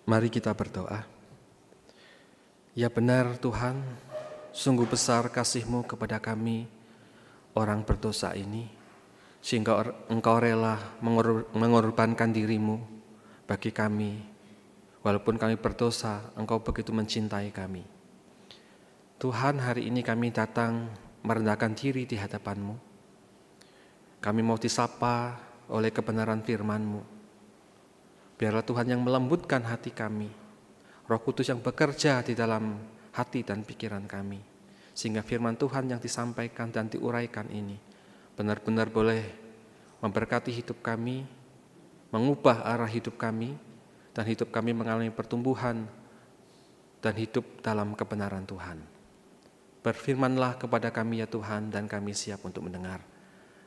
Mari kita berdoa. Ya benar Tuhan, sungguh besar kasih-Mu kepada kami, orang berdosa ini, sehingga Engkau rela mengorbankan diri-Mu bagi kami. Walaupun kami berdosa, Engkau begitu mencintai kami. Tuhan, hari ini kami datang merendahkan diri di hadapan-Mu. Kami mau disapa oleh kebenaran firman-Mu. Biarlah Tuhan yang melembutkan hati kami, Roh Kudus yang bekerja di dalam hati dan pikiran kami, sehingga firman Tuhan yang disampaikan dan diuraikan ini benar-benar boleh memberkati hidup kami, mengubah arah hidup kami, dan hidup kami mengalami pertumbuhan dan hidup dalam kebenaran Tuhan. Berfirmanlah kepada kami ya Tuhan, dan kami siap untuk mendengar.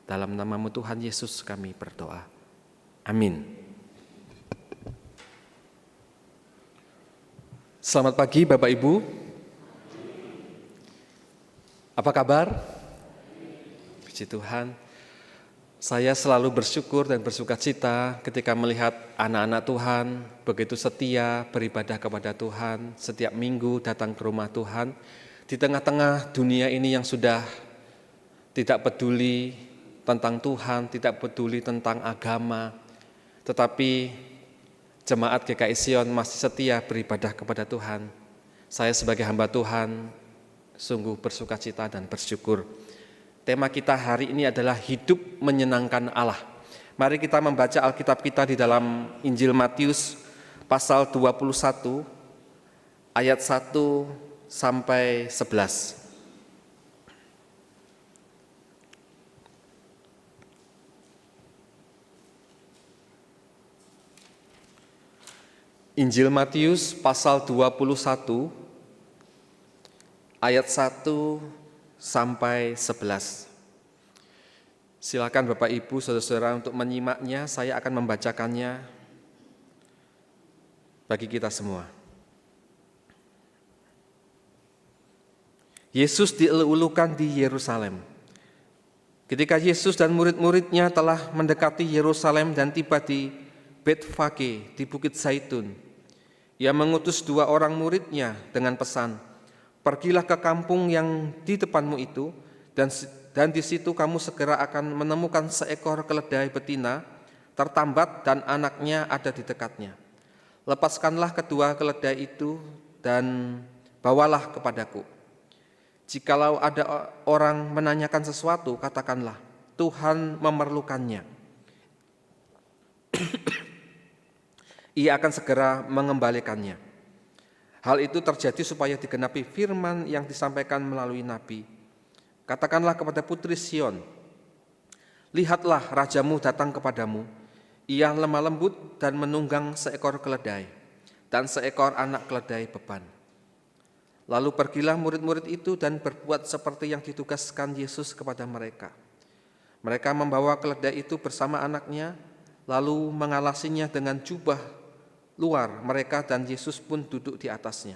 Dalam nama-Mu Tuhan Yesus kami berdoa. Amin. Selamat pagi Bapak Ibu. Apa kabar? Puji Tuhan. Saya selalu bersyukur dan bersukacita ketika melihat anak-anak Tuhan begitu setia beribadah kepada Tuhan, setiap minggu datang ke rumah Tuhan, di tengah-tengah dunia ini yang sudah tidak peduli tentang Tuhan, tidak peduli tentang agama, tetapi Jemaat GKI Sion masih setia beribadah kepada Tuhan. Saya sebagai hamba Tuhan sungguh bersukacita dan bersyukur. Tema kita hari ini adalah hidup menyenangkan Allah. Mari kita membaca Alkitab kita di dalam Injil Matius pasal 21 ayat 1 sampai 11. Injil Matius pasal 21 ayat 1 sampai 11. Silakan Bapak Ibu Saudara-saudara untuk menyimaknya, saya akan membacakannya bagi kita semua. Yesus dielulukan di Yerusalem. Ketika Yesus dan murid-muridnya telah mendekati Yerusalem dan tiba di Betfage di Bukit Zaitun, Ia mengutus 2 orang muridnya dengan pesan, "Pergilah ke kampung yang di depanmu itu, dan di situ kamu segera akan menemukan seekor keledai betina tertambat dan anaknya ada di dekatnya. Lepaskanlah kedua keledai itu dan bawalah kepadaku. Jikalau ada orang menanyakan sesuatu, katakanlah, Tuhan memerlukannya. Ia akan segera mengembalikannya." Hal itu terjadi supaya digenapi firman yang disampaikan melalui Nabi. "Katakanlah kepada putri Sion, lihatlah rajamu datang kepadamu. Ia lemah lembut dan menunggang seekor keledai dan seekor anak keledai beban." Lalu pergilah murid-murid itu dan berbuat seperti yang ditugaskan Yesus kepada mereka. Mereka membawa keledai itu bersama anaknya, lalu mengalasinya dengan jubah luar mereka, dan Yesus pun duduk di atasnya.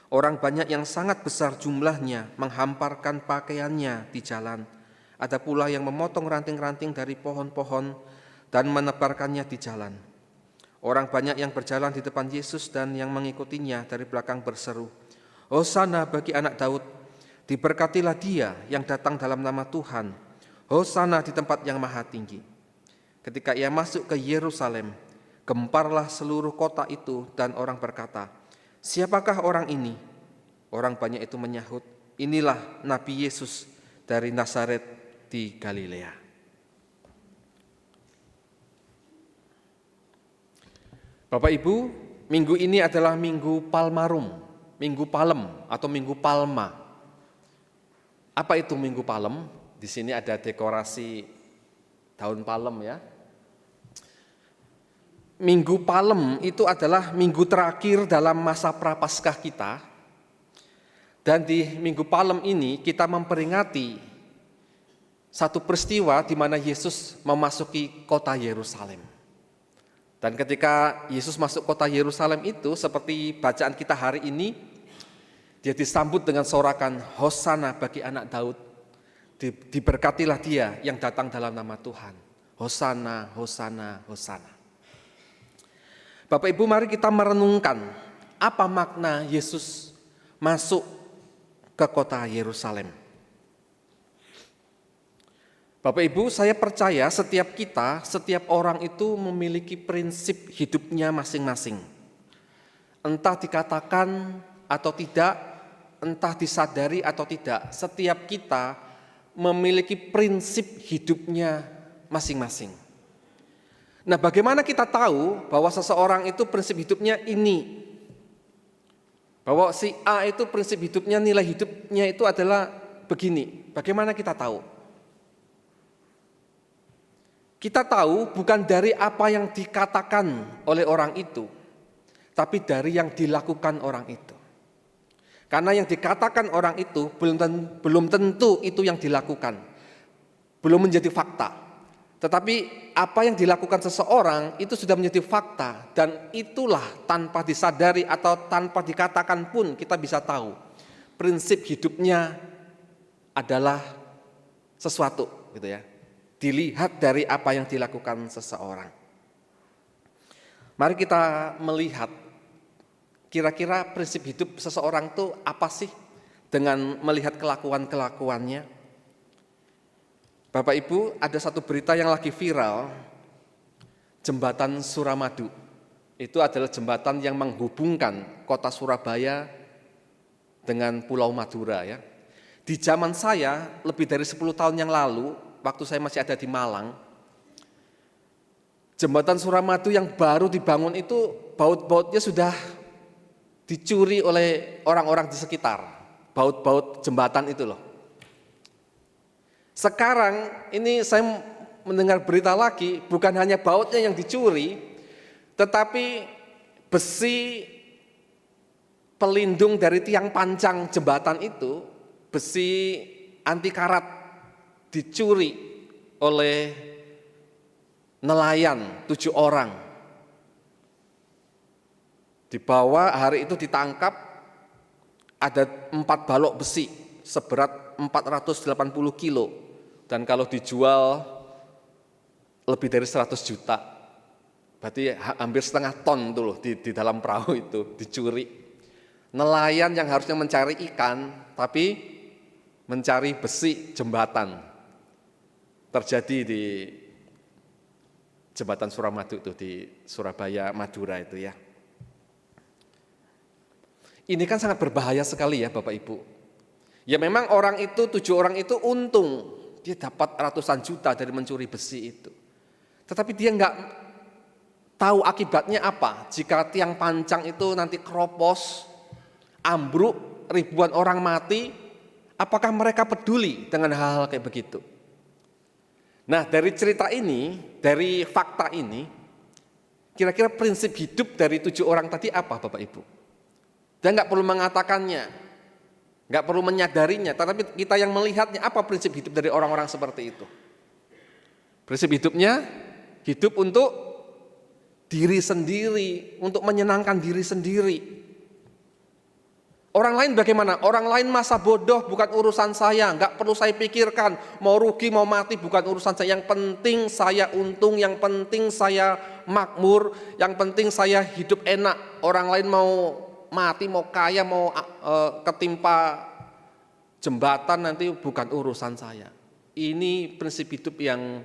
Orang banyak yang sangat besar jumlahnya menghamparkan pakaiannya di jalan. Ada pula yang memotong ranting-ranting dari pohon-pohon dan menebarkannya di jalan. Orang banyak yang berjalan di depan Yesus dan yang mengikutinya dari belakang berseru, "Hosana bagi anak Daud, diberkatilah dia yang datang dalam nama Tuhan, Hosana di tempat yang maha tinggi." Ketika ia masuk ke Yerusalem, gemparlah seluruh kota itu dan orang berkata, "Siapakah orang ini?" Orang banyak itu menyahut, "Inilah Nabi Yesus dari Nazaret di Galilea." Bapak Ibu, minggu ini adalah Minggu Palmarum, Minggu Palem atau Minggu Palma. Apa itu Minggu Palem? Di sini ada dekorasi daun palem ya. Minggu Palem itu adalah minggu terakhir dalam masa Prapaskah kita. Dan di Minggu Palem ini kita memperingati satu peristiwa di mana Yesus memasuki kota Yerusalem. Dan ketika Yesus masuk kota Yerusalem itu, seperti bacaan kita hari ini, dia disambut dengan sorakan, "Hosana bagi anak Daud, diberkatilah dia yang datang dalam nama Tuhan. Hosana, Hosana, Hosana." Bapak Ibu, mari kita merenungkan apa makna Yesus masuk ke kota Yerusalem. Bapak Ibu, saya percaya setiap kita, setiap orang itu memiliki prinsip hidupnya masing-masing. Entah dikatakan atau tidak, entah disadari atau tidak, setiap kita memiliki prinsip hidupnya masing-masing. Nah, bagaimana kita tahu bahwa seseorang itu prinsip hidupnya ini? Bahwa si A itu prinsip hidupnya, nilai hidupnya itu adalah begini. Bagaimana kita tahu? Kita tahu bukan dari apa yang dikatakan oleh orang itu, tapi dari yang dilakukan orang itu. Karena yang dikatakan orang itu belum tentu itu yang dilakukan, belum menjadi fakta. Tetapi apa yang dilakukan seseorang itu sudah menjadi fakta, dan itulah tanpa disadari atau tanpa dikatakan pun kita bisa tahu prinsip hidupnya adalah sesuatu, gitu ya. Dilihat dari apa yang dilakukan seseorang. Mari kita melihat kira-kira prinsip hidup seseorang itu apa sih dengan melihat kelakuan-kelakuannya. Bapak Ibu, ada satu berita yang lagi viral, jembatan Suramadu. Itu adalah jembatan yang menghubungkan kota Surabaya dengan Pulau Madura, ya. Di zaman saya lebih dari 10 tahun yang lalu, waktu saya masih ada di Malang, jembatan Suramadu yang baru dibangun itu baut-bautnya sudah dicuri oleh orang-orang di sekitar, baut-baut jembatan itu loh. Sekarang ini saya mendengar berita lagi, bukan hanya bautnya yang dicuri, tetapi besi pelindung dari tiang pancang jembatan itu, besi anti karat, dicuri oleh nelayan 7 orang. Dibawa, hari itu ditangkap, ada 4 balok besi seberat 480 kilo. Dan kalau dijual lebih dari 100 juta. Berarti hampir setengah ton tuh loh di dalam perahu itu dicuri. Nelayan yang harusnya mencari ikan, tapi mencari besi jembatan. Terjadi di jembatan Suramadu itu di Surabaya, Madura itu ya. Ini kan sangat berbahaya sekali ya Bapak Ibu. Ya memang orang itu, 7 orang itu untung, dia dapat ratusan juta dari mencuri besi itu. Tetapi dia enggak tahu akibatnya apa jika tiang pancang itu nanti keropos, ambruk, ribuan orang mati, apakah mereka peduli dengan hal-hal kayak begitu? Nah, dari cerita ini, dari fakta ini, kira-kira prinsip hidup dari 7 orang tadi apa Bapak Ibu? Dan enggak perlu mengatakannya, enggak perlu menyadarinya, tetapi kita yang melihatnya, apa prinsip hidup dari orang-orang seperti itu? Prinsip hidupnya, hidup untuk diri sendiri, untuk menyenangkan diri sendiri. Orang lain bagaimana? Orang lain masa bodoh bukan urusan saya, enggak perlu saya pikirkan, mau rugi mau mati bukan urusan saya, yang penting saya untung, yang penting saya makmur, yang penting saya hidup enak. Orang lain mau mati, mau kaya, mau ketimpa jembatan nanti bukan urusan saya. Ini prinsip hidup yang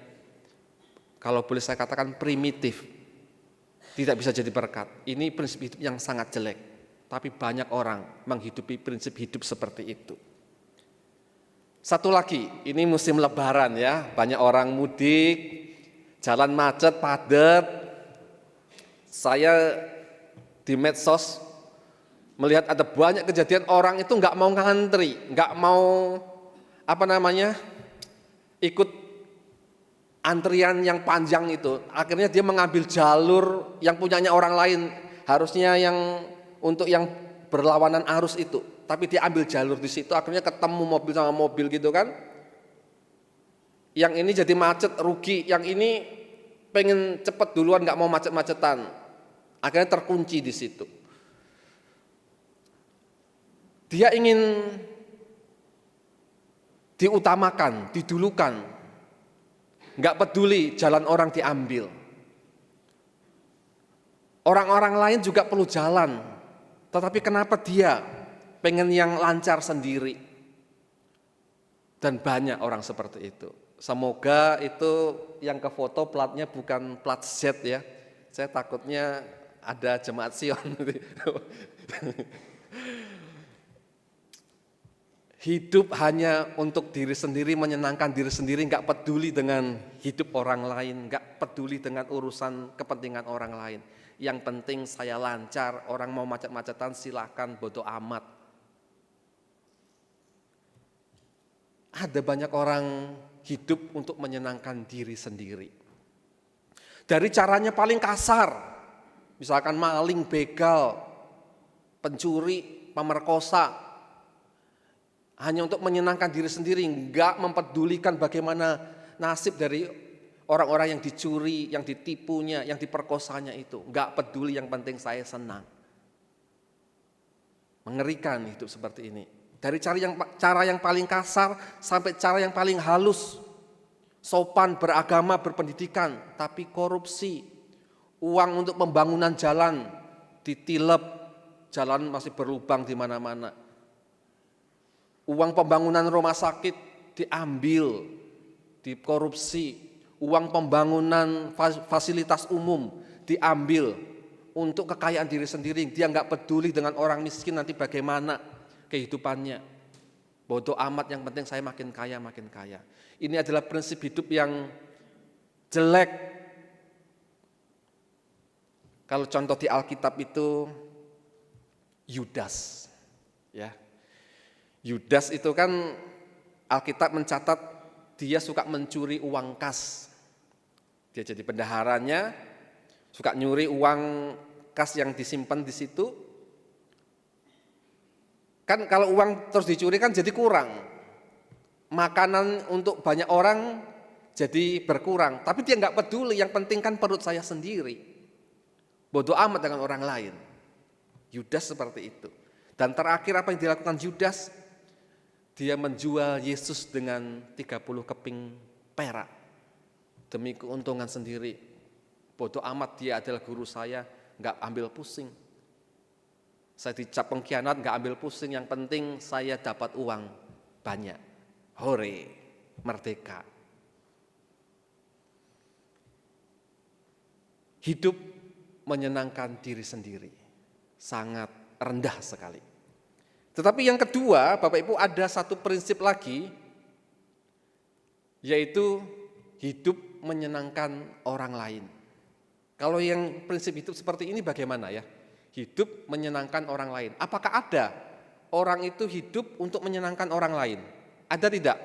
kalau boleh saya katakan primitif, tidak bisa jadi berkat. Ini prinsip hidup yang sangat jelek. Tapi banyak orang menghidupi prinsip hidup seperti itu. Satu lagi, ini musim lebaran ya, banyak orang mudik, jalan macet, padat. Saya di medsos melihat ada banyak kejadian orang itu nggak mau ngantri, nggak mau ikut antrian yang panjang itu. Akhirnya dia mengambil jalur yang punyanya orang lain, harusnya yang untuk yang berlawanan arus itu, tapi dia ambil jalur di situ, akhirnya ketemu mobil sama mobil gitu kan. Yang ini jadi macet, rugi, yang ini pengen cepet duluan, nggak mau macet-macetan, akhirnya terkunci di situ. Dia ingin diutamakan, didulukan, nggak peduli jalan orang diambil. Orang-orang lain juga perlu jalan, tetapi kenapa dia pengen yang lancar sendiri? Dan banyak orang seperti itu. Semoga itu yang ke foto platnya bukan plat Z ya. Saya takutnya ada jemaat Sion. Hidup hanya untuk diri sendiri, menyenangkan diri sendiri, nggak peduli dengan hidup orang lain, nggak peduli dengan urusan kepentingan orang lain. Yang penting saya lancar, orang mau macet-macetan silahkan, bodo amat. Ada banyak orang hidup untuk menyenangkan diri sendiri. Dari caranya paling kasar, misalkan maling, begal, pencuri, pemerkosa, hanya untuk menyenangkan diri sendiri, enggak mempedulikan bagaimana nasib dari orang-orang yang dicuri, yang ditipunya, yang diperkosanya itu. Enggak peduli, yang penting saya senang. Mengerikan hidup seperti ini. Dari cara yang paling kasar sampai cara yang paling halus. Sopan, beragama, berpendidikan, tapi korupsi. Uang untuk pembangunan jalan ditilep, jalan masih berlubang di mana-mana. Uang pembangunan rumah sakit diambil, dikorupsi. Uang pembangunan fasilitas umum diambil untuk kekayaan diri sendiri. Dia nggak peduli dengan orang miskin nanti bagaimana kehidupannya. Bodoh amat, yang penting saya makin kaya, makin kaya. Ini adalah prinsip hidup yang jelek. Kalau contoh di Alkitab itu Yudas, ya. Yudas itu kan Alkitab mencatat dia suka mencuri uang kas. Dia jadi bendaharanya, suka nyuri uang kas yang disimpan di situ. Kan kalau uang terus dicuri kan jadi kurang. Makanan untuk banyak orang jadi berkurang. Tapi dia nggak peduli, yang penting kan perut saya sendiri. Bodoh amat dengan orang lain. Yudas seperti itu. Dan terakhir apa yang dilakukan Yudas? Dia menjual Yesus dengan 30 keping perak demi keuntungan sendiri. Bodoh amat, dia adalah guru saya, nggak ambil pusing. Saya dicap pengkhianat, nggak ambil pusing. Yang penting saya dapat uang banyak. Hore, merdeka. Hidup menyenangkan diri sendiri sangat rendah sekali. Tetapi yang kedua, Bapak Ibu, ada satu prinsip lagi, yaitu hidup menyenangkan orang lain. Kalau yang prinsip hidup seperti ini bagaimana ya? Hidup menyenangkan orang lain. Apakah ada orang itu hidup untuk menyenangkan orang lain? Ada tidak?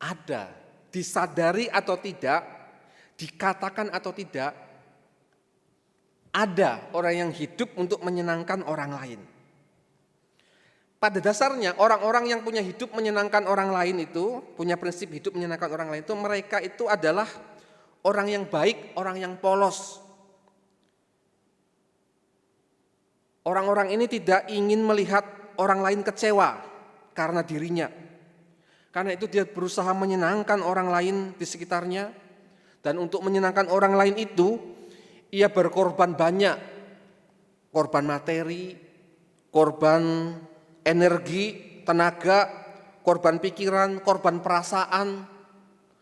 Ada. Disadari atau tidak, dikatakan atau tidak, ada orang yang hidup untuk menyenangkan orang lain. Pada dasarnya orang-orang yang punya hidup menyenangkan orang lain itu, punya prinsip hidup menyenangkan orang lain itu, mereka itu adalah orang yang baik, orang yang polos. Orang-orang ini tidak ingin melihat orang lain kecewa karena dirinya. Karena itu dia berusaha menyenangkan orang lain di sekitarnya. Dan untuk menyenangkan orang lain itu, ia berkorban banyak. Korban materi, korban energi, tenaga, korban pikiran, korban perasaan.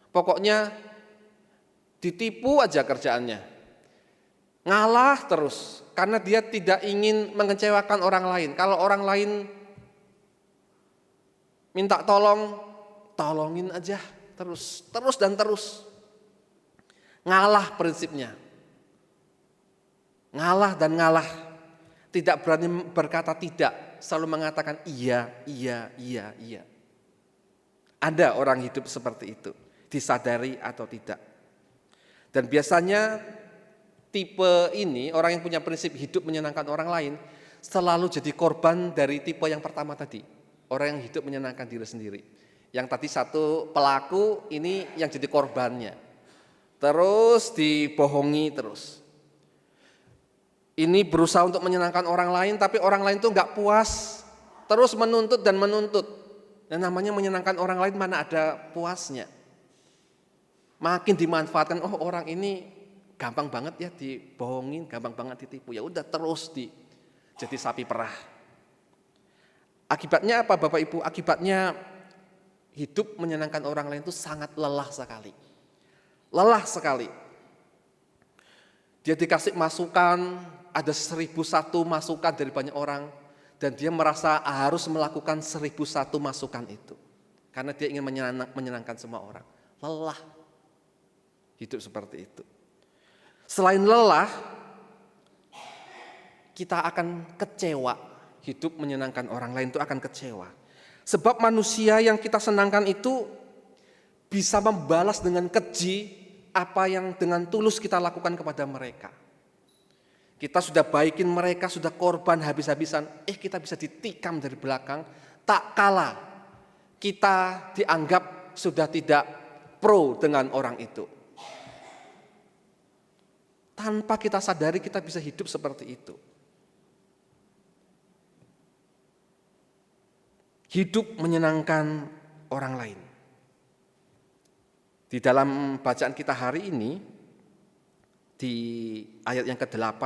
Pokoknya ditipu aja kerjaannya. Ngalah terus, karena dia tidak ingin mengecewakan orang lain. Kalau orang lain minta tolong, tolongin aja terus dan terus. Ngalah prinsipnya. Ngalah dan ngalah. Tidak berani berkata tidak. Selalu mengatakan iya. Ada orang hidup seperti itu, disadari atau tidak. Dan biasanya tipe ini, orang yang punya prinsip hidup menyenangkan orang lain, selalu jadi korban dari tipe yang pertama tadi. Orang yang hidup menyenangkan diri sendiri. Yang tadi satu pelaku, ini yang jadi korbannya. Terus dibohongi terus. Ini berusaha untuk menyenangkan orang lain, tapi orang lain itu nggak puas, terus menuntut dan menuntut. Dan namanya menyenangkan orang lain mana ada puasnya. Makin dimanfaatkan, oh orang ini gampang banget ya dibohongin, gampang banget ditipu. Ya udah terus jadi sapi perah. Akibatnya apa Bapak Ibu? Akibatnya hidup menyenangkan orang lain itu sangat lelah sekali. Lelah sekali. Dia dikasih masukan, ada 1001 masukan dari banyak orang, dan dia merasa harus melakukan 1001 masukan itu. Karena dia ingin menyenangkan semua orang. Lelah. Hidup seperti itu. Selain lelah, kita akan kecewa. Hidup menyenangkan orang lain itu akan kecewa. Sebab manusia yang kita senangkan itu bisa membalas dengan keji apa yang dengan tulus kita lakukan kepada mereka. Kita sudah baikin mereka, sudah korban habis-habisan, kita bisa ditikam dari belakang, tak kalah kita dianggap sudah tidak pro dengan orang itu. Tanpa kita sadari kita bisa hidup seperti itu. Hidup menyenangkan orang lain. Di dalam bacaan kita hari ini, di ayat yang ke-8,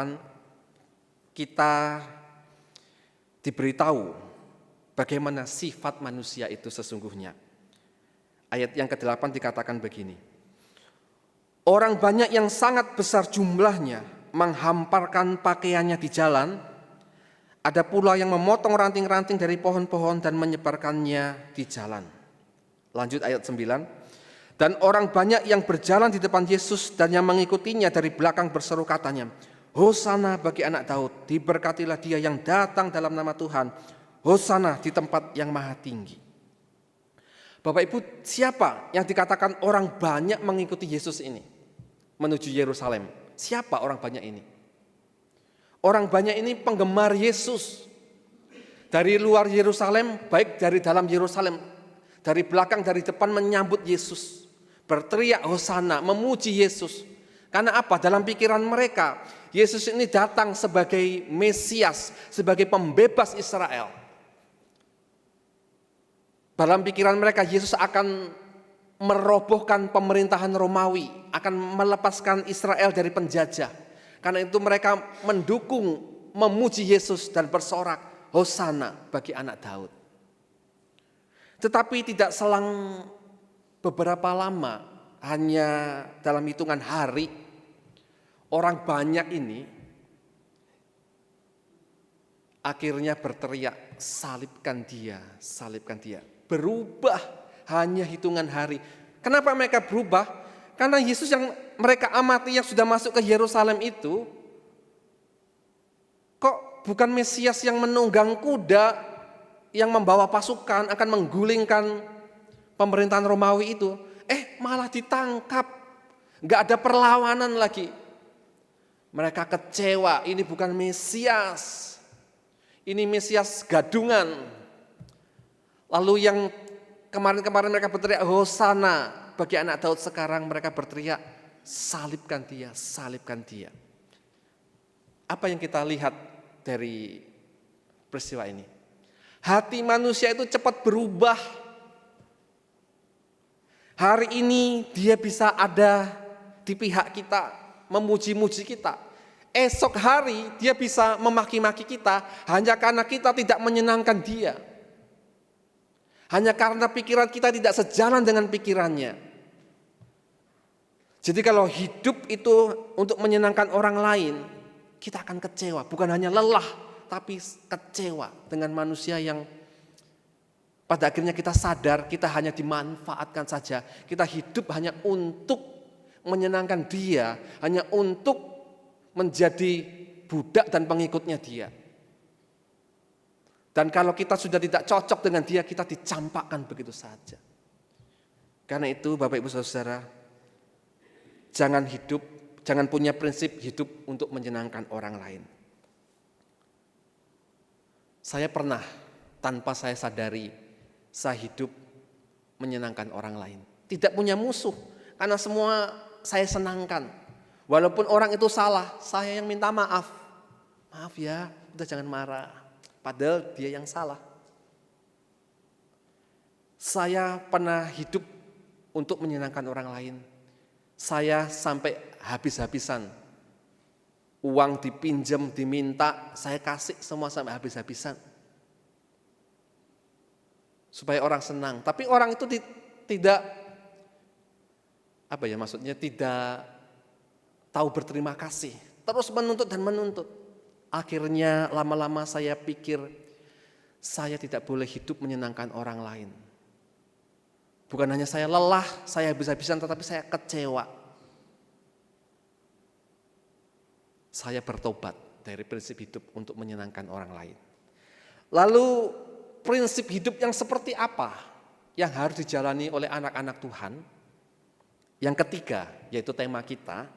kita diberitahu bagaimana sifat manusia itu sesungguhnya. Ayat yang ke-8 dikatakan begini. Orang banyak yang sangat besar jumlahnya menghamparkan pakaiannya di jalan, ada pula yang memotong ranting-ranting dari pohon-pohon dan menyebarkannya di jalan. Lanjut ayat 9. Dan orang banyak yang berjalan di depan Yesus dan yang mengikutinya dari belakang berseru katanya, Hosana bagi anak Daud, diberkatilah dia yang datang dalam nama Tuhan, Hosana di tempat yang maha tinggi. Bapak Ibu, siapa yang dikatakan orang banyak mengikuti Yesus ini menuju Yerusalem? Siapa orang banyak ini? Orang banyak ini penggemar Yesus. Dari luar Yerusalem, baik dari dalam Yerusalem, dari belakang, dari depan menyambut Yesus. Berteriak Hosana, memuji Yesus. Karena apa? Dalam pikiran mereka, Yesus ini datang sebagai Mesias, sebagai pembebas Israel. Dalam pikiran mereka, Yesus akan merobohkan pemerintahan Romawi, akan melepaskan Israel dari penjajah. Karena itu mereka mendukung, memuji Yesus dan bersorak, Hosana bagi anak Daud. Tetapi tidak selang beberapa lama, hanya dalam hitungan hari, orang banyak ini akhirnya berteriak, salibkan dia, salibkan dia. Berubah hanya hitungan hari. Kenapa mereka berubah? Karena Yesus yang mereka amati yang sudah masuk ke Yerusalem itu, kok bukan Mesias yang menunggang kuda, yang membawa pasukan akan menggulingkan pemerintahan Romawi itu. Malah ditangkap, gak ada perlawanan lagi. Mereka kecewa, ini bukan Mesias, ini Mesias gadungan. Lalu yang kemarin-kemarin mereka berteriak Hosana bagi anak Daud, sekarang mereka berteriak salibkan dia, salibkan dia. Apa yang kita lihat dari peristiwa ini? Hati manusia itu cepat berubah. Hari ini dia bisa ada di pihak kita, memuji-muji kita. Esok hari dia bisa memaki-maki kita hanya karena kita tidak menyenangkan dia. Hanya karena pikiran kita tidak sejalan dengan pikirannya. Jadi kalau hidup itu untuk menyenangkan orang lain, kita akan kecewa. Bukan hanya lelah, tapi kecewa dengan manusia yang pada akhirnya kita sadar kita hanya dimanfaatkan saja. Kita hidup hanya untuk menyenangkan dia, hanya untuk menjadi budak dan pengikutnya dia. Dan kalau kita sudah tidak cocok dengan dia, kita dicampakkan begitu saja. Karena itu Bapak Ibu Saudara, jangan punya prinsip hidup untuk menyenangkan orang lain. Saya pernah tanpa saya sadari, saya hidup menyenangkan orang lain. Tidak punya musuh, karena semua saya senangkan. Walaupun orang itu salah, saya yang minta maaf. Maaf ya, udah jangan marah. Padahal dia yang salah. Saya pernah hidup untuk menyenangkan orang lain. Saya sampai habis-habisan. Uang dipinjam, diminta, saya kasih semua sampai habis-habisan. Supaya orang senang. Tapi orang itu tidak, tidak tahu berterima kasih. Terus menuntut dan menuntut. Akhirnya lama-lama saya pikir, saya tidak boleh hidup menyenangkan orang lain. Bukan hanya saya lelah, saya habis-habisan, tetapi saya kecewa. Saya bertobat dari prinsip hidup untuk menyenangkan orang lain. Lalu prinsip hidup yang seperti apa yang harus dijalani oleh anak-anak Tuhan? Yang ketiga, yaitu tema kita,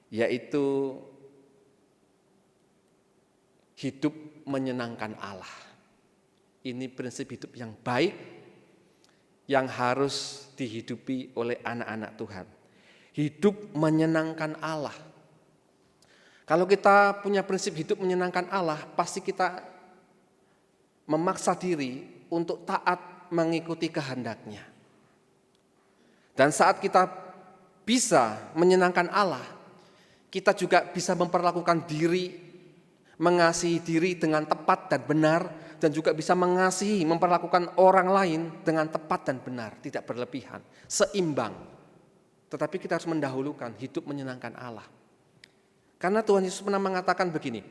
yaitu hidup menyenangkan Allah. Ini prinsip hidup yang baik yang harus dihidupi oleh anak-anak Tuhan. Hidup menyenangkan Allah. Kalau kita punya prinsip hidup menyenangkan Allah, pasti kita memaksa diri untuk taat mengikuti kehendak-Nya. Dan saat kita bisa menyenangkan Allah, kita juga bisa memperlakukan diri, mengasihi diri dengan tepat dan benar, dan juga bisa mengasihi, memperlakukan orang lain dengan tepat dan benar, tidak berlebihan, seimbang. Tetapi kita harus mendahulukan hidup menyenangkan Allah. Karena Tuhan Yesus pernah mengatakan begini,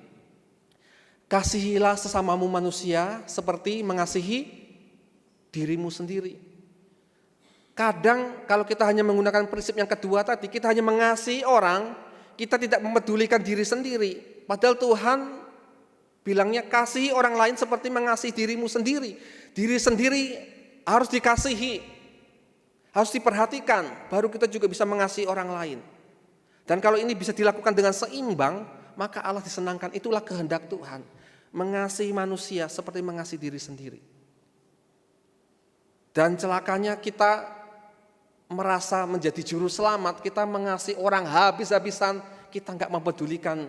kasihilah sesamamu manusia seperti mengasihi dirimu sendiri. Kadang kalau kita hanya menggunakan prinsip yang kedua tadi, kita hanya mengasihi orang, kita tidak memedulikan diri sendiri. Padahal Tuhan bilangnya kasihi orang lain seperti mengasihi dirimu sendiri. Diri sendiri harus dikasihi, harus diperhatikan, baru kita juga bisa mengasihi orang lain. Dan kalau ini bisa dilakukan dengan seimbang, maka Allah disenangkan. Itulah kehendak Tuhan, mengasihi manusia seperti mengasihi diri sendiri. Dan celakanya kita merasa menjadi juru selamat, kita mengasihi orang habis-habisan, kita enggak mempedulikan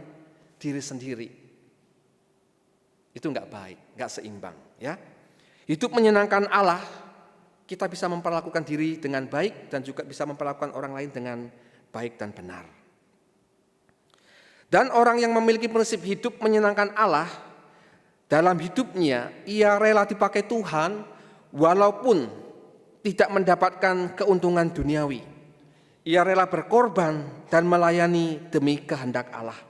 diri sendiri. Itu enggak baik, enggak seimbang, ya. Hidup menyenangkan Allah, kita bisa memperlakukan diri dengan baik dan juga bisa memperlakukan orang lain dengan baik dan benar. Dan orang yang memiliki prinsip hidup menyenangkan Allah, dalam hidupnya ia rela dipakai Tuhan walaupun tidak mendapatkan keuntungan duniawi. Ia rela berkorban dan melayani demi kehendak Allah.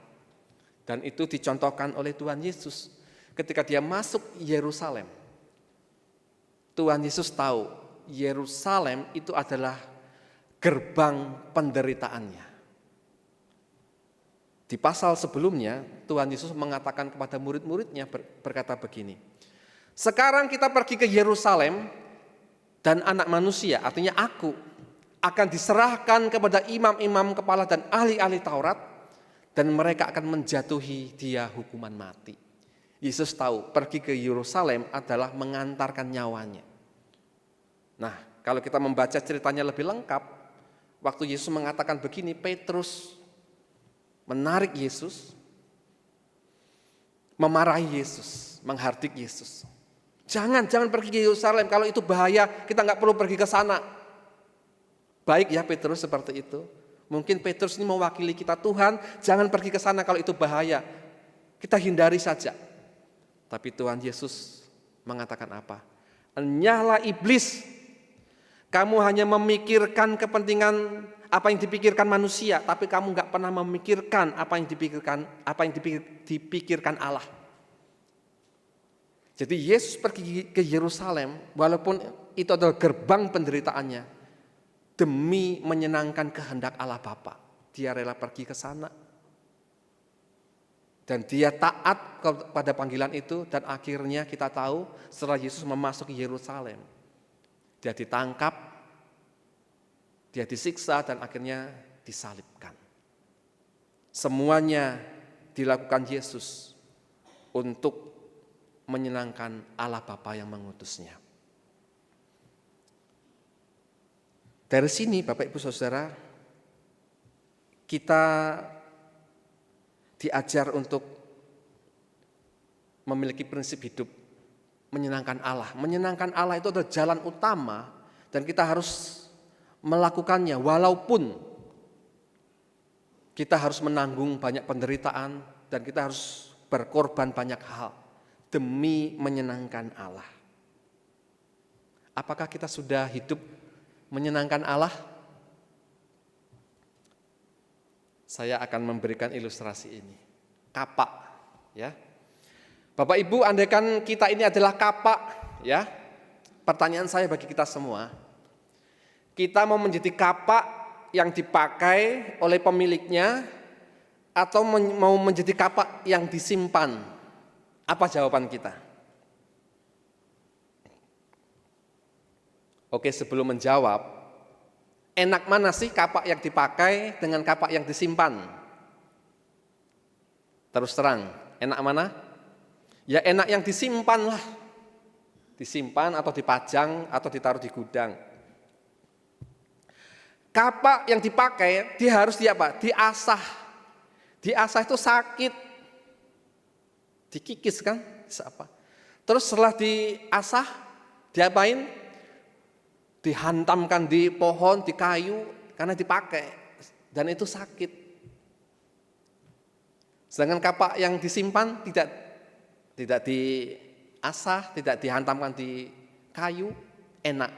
Dan itu dicontohkan oleh Tuhan Yesus ketika dia masuk Yerusalem. Tuhan Yesus tahu Yerusalem itu adalah gerbang penderitaannya. Di pasal sebelumnya Tuhan Yesus mengatakan kepada murid-muridnya berkata begini, sekarang kita pergi ke Yerusalem dan anak manusia, artinya aku, akan diserahkan kepada imam-imam kepala dan ahli-ahli Taurat, dan mereka akan menjatuhi dia hukuman mati. Yesus tahu pergi ke Yerusalem adalah mengantarkan nyawanya. Nah, kalau kita membaca ceritanya lebih lengkap, waktu Yesus mengatakan begini, Petrus menarik Yesus, memarahi Yesus, menghardik Yesus. Jangan pergi ke Yerusalem, kalau itu bahaya, kita nggak perlu pergi ke sana. Baik ya Petrus seperti itu. Mungkin Petrus ini mewakili kita, Tuhan jangan pergi ke sana kalau itu bahaya. Kita hindari saja. Tapi Tuhan Yesus mengatakan apa? Enyahlah iblis, kamu hanya memikirkan kepentingan apa yang dipikirkan manusia, tapi kamu nggak pernah memikirkan apa yang dipikirkan Allah. Jadi Yesus pergi ke Yerusalem, walaupun itu adalah gerbang penderitaannya, demi menyenangkan kehendak Allah Bapa. Dia rela pergi ke sana. Dan dia taat kepada panggilan itu, dan akhirnya kita tahu setelah Yesus memasuki Yerusalem, dia ditangkap, dia disiksa, dan akhirnya disalibkan. Semuanya dilakukan Yesus untuk menyenangkan Allah Bapa yang mengutusnya. Dari sini Bapak Ibu Saudara, kita diajar untuk memiliki prinsip hidup menyenangkan Allah. Menyenangkan Allah itu adalah jalan utama dan kita harus melakukannya walaupun kita harus menanggung banyak penderitaan dan kita harus berkorban banyak hal demi menyenangkan Allah. Apakah kita sudah hidup menyenangkan Allah? Saya akan memberikan ilustrasi ini. Kapak, ya. Bapak Ibu, andaikan kita ini adalah kapak, ya. Pertanyaan saya bagi kita semua. Kita mau menjadi kapak yang dipakai oleh pemiliknya atau mau menjadi kapak yang disimpan? Apa jawaban kita? Oke, sebelum menjawab, enak mana sih kapak yang dipakai dengan kapak yang disimpan? Terus terang, enak mana? Ya enak yang disimpan lah. Disimpan atau dipajang atau ditaruh di gudang. Kapak yang dipakai dia harus diasah. Diasah itu sakit. Dikikis kan? Apa? Terus setelah diasah, diapain? Dihantamkan di pohon, di kayu karena dipakai dan itu sakit. Sedangkan kapak yang disimpan tidak diasah, tidak dihantamkan di kayu, enak.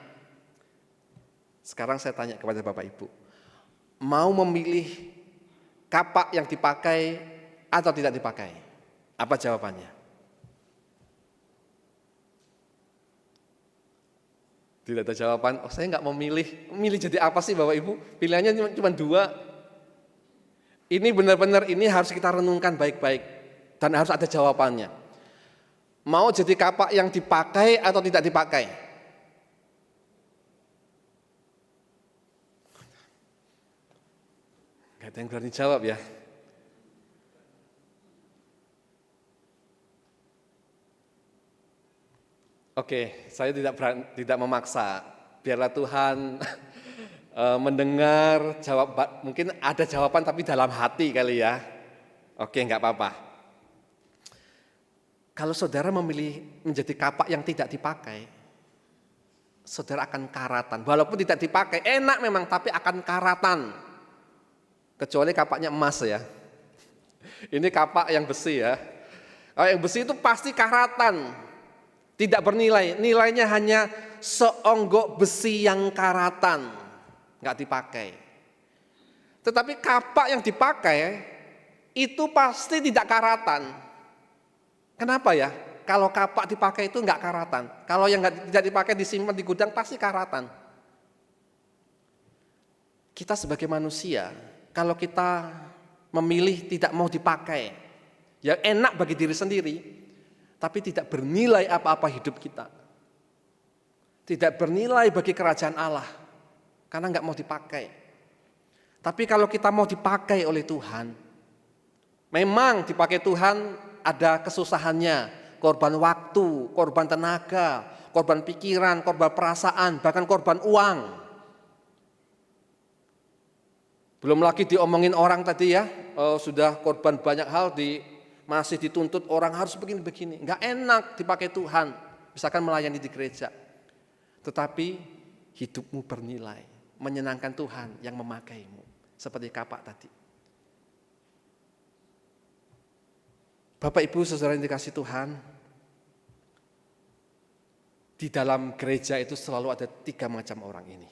Sekarang saya tanya kepada Bapak Ibu, mau memilih kapak yang dipakai atau tidak dipakai? Apa jawabannya? Tidak ada jawaban. Oh, saya nggak mau milih jadi apa sih Bapak Ibu? Pilihannya cuma dua. Ini benar-benar ini harus kita renungkan baik-baik dan harus ada jawabannya. Mau jadi kapak yang dipakai atau tidak dipakai? Gak ada yang berani jawab ya. Oke, saya tidak memaksa. Biarlah Tuhan mendengar jawab. Mungkin ada jawaban tapi dalam hati kali ya. Oke, nggak apa-apa. Kalau saudara memilih menjadi kapak yang tidak dipakai, saudara akan karatan. Walaupun tidak dipakai, enak memang, tapi akan karatan. Kecuali kapaknya emas ya. Ini kapak yang besi ya. Kalau yang besi itu pasti karatan. Tidak bernilai. Nilainya hanya seonggok besi yang karatan. Enggak dipakai. Tetapi kapak yang dipakai itu pasti tidak karatan. Kenapa ya? Kalau kapak dipakai itu enggak karatan. Kalau yang tidak dipakai disimpan di gudang pasti karatan. Kita sebagai manusia, kalau kita memilih tidak mau dipakai, ya enak bagi diri sendiri, tapi tidak bernilai apa-apa hidup kita. Tidak bernilai bagi kerajaan Allah, karena nggak mau dipakai. Tapi kalau kita mau dipakai oleh Tuhan, memang dipakai Tuhan ada kesusahannya, korban waktu, korban tenaga, korban pikiran, korban perasaan, bahkan korban uang. Belum lagi diomongin orang tadi ya, sudah korban banyak hal, masih dituntut orang harus begini-begini. Enggak enak dipakai Tuhan, misalkan melayani di gereja. Tetapi hidupmu bernilai, menyenangkan Tuhan yang memakaimu. Seperti kapak tadi. Bapak Ibu saudara yang dikasih Tuhan, di dalam gereja itu selalu ada 3 macam orang ini.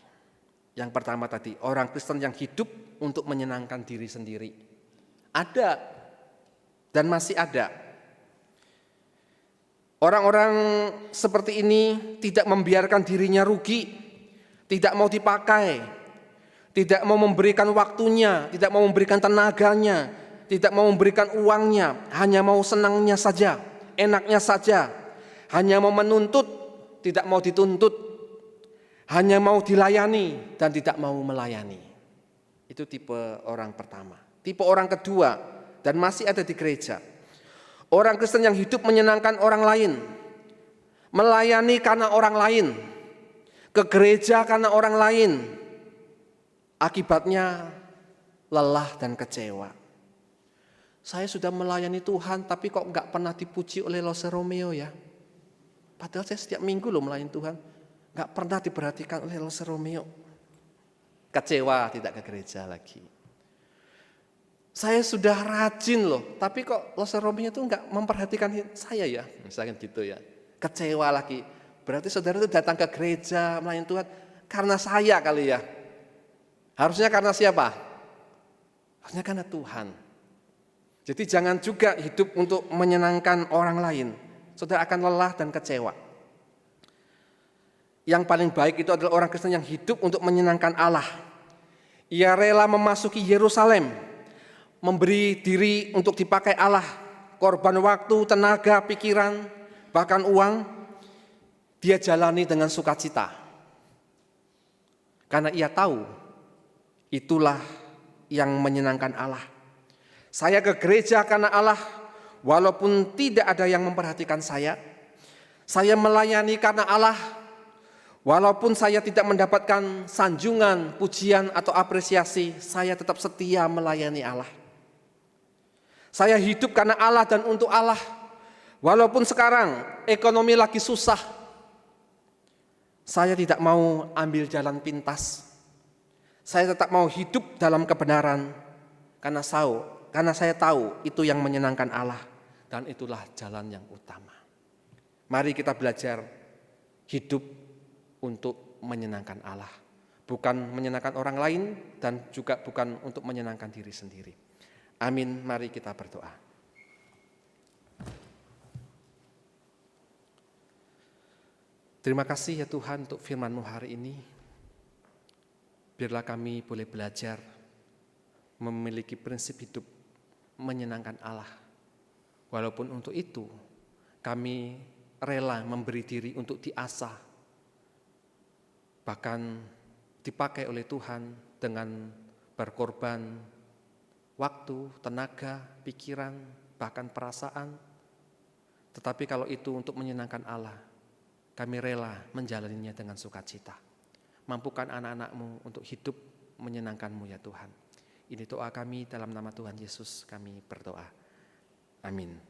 Yang pertama tadi, orang Kristen yang hidup untuk menyenangkan diri sendiri. Ada dan masih ada. Orang-orang seperti ini tidak membiarkan dirinya rugi, tidak mau dipakai, tidak mau memberikan waktunya, tidak mau memberikan tenaganya, tidak mau memberikan uangnya, hanya mau senangnya saja, enaknya saja, hanya mau menuntut, tidak mau dituntut, hanya mau dilayani dan tidak mau melayani. Itu tipe orang pertama. Tipe orang kedua dan masih ada di gereja. Orang Kristen yang hidup menyenangkan orang lain, melayani karena orang lain, ke gereja karena orang lain. Akibatnya lelah dan kecewa. Saya sudah melayani Tuhan tapi kok enggak pernah dipuji oleh Los Romeo ya. Padahal saya setiap minggu loh melayani Tuhan. Enggak pernah diperhatikan oleh Los Romeo. Kecewa, tidak ke gereja lagi. Saya sudah rajin loh, tapi kok Loser Rominya itu enggak memperhatikan saya ya, misalkan gitu ya. Kecewa lagi. Berarti saudara itu datang ke gereja melayani Tuhan karena saya kali ya. Harusnya karena siapa? Harusnya karena Tuhan. Jadi jangan juga hidup untuk menyenangkan orang lain. Saudara akan lelah dan kecewa. Yang paling baik itu adalah orang Kristen yang hidup untuk menyenangkan Allah. Ia rela memasuki Yerusalem, memberi diri untuk dipakai Allah, korban waktu, tenaga, pikiran, bahkan uang, dia jalani dengan sukacita. Karena ia tahu itulah yang menyenangkan Allah. Saya ke gereja karena Allah, walaupun tidak ada yang memperhatikan saya. Saya melayani karena Allah, walaupun saya tidak mendapatkan sanjungan, pujian, atau apresiasi, saya tetap setia melayani Allah. Saya hidup karena Allah dan untuk Allah. Walaupun sekarang ekonomi lagi susah, saya tidak mau ambil jalan pintas. Saya tetap mau hidup dalam kebenaran karena saya tahu itu yang menyenangkan Allah dan itulah jalan yang utama. Mari kita belajar hidup untuk menyenangkan Allah, bukan menyenangkan orang lain dan juga bukan untuk menyenangkan diri sendiri. Amin, mari kita berdoa. Terima kasih ya Tuhan untuk firman-Mu hari ini. Biarlah kami boleh belajar memiliki prinsip hidup menyenangkan Allah. Walaupun untuk itu kami rela memberi diri untuk diasah, bahkan dipakai oleh Tuhan dengan berkorban waktu, tenaga, pikiran, bahkan perasaan. Tetapi kalau itu untuk menyenangkan Allah, kami rela menjalaninya dengan sukacita. Mampukan anak-anak-Mu untuk hidup menyenangkan-Mu ya Tuhan. Ini doa kami dalam nama Tuhan Yesus kami berdoa. Amin.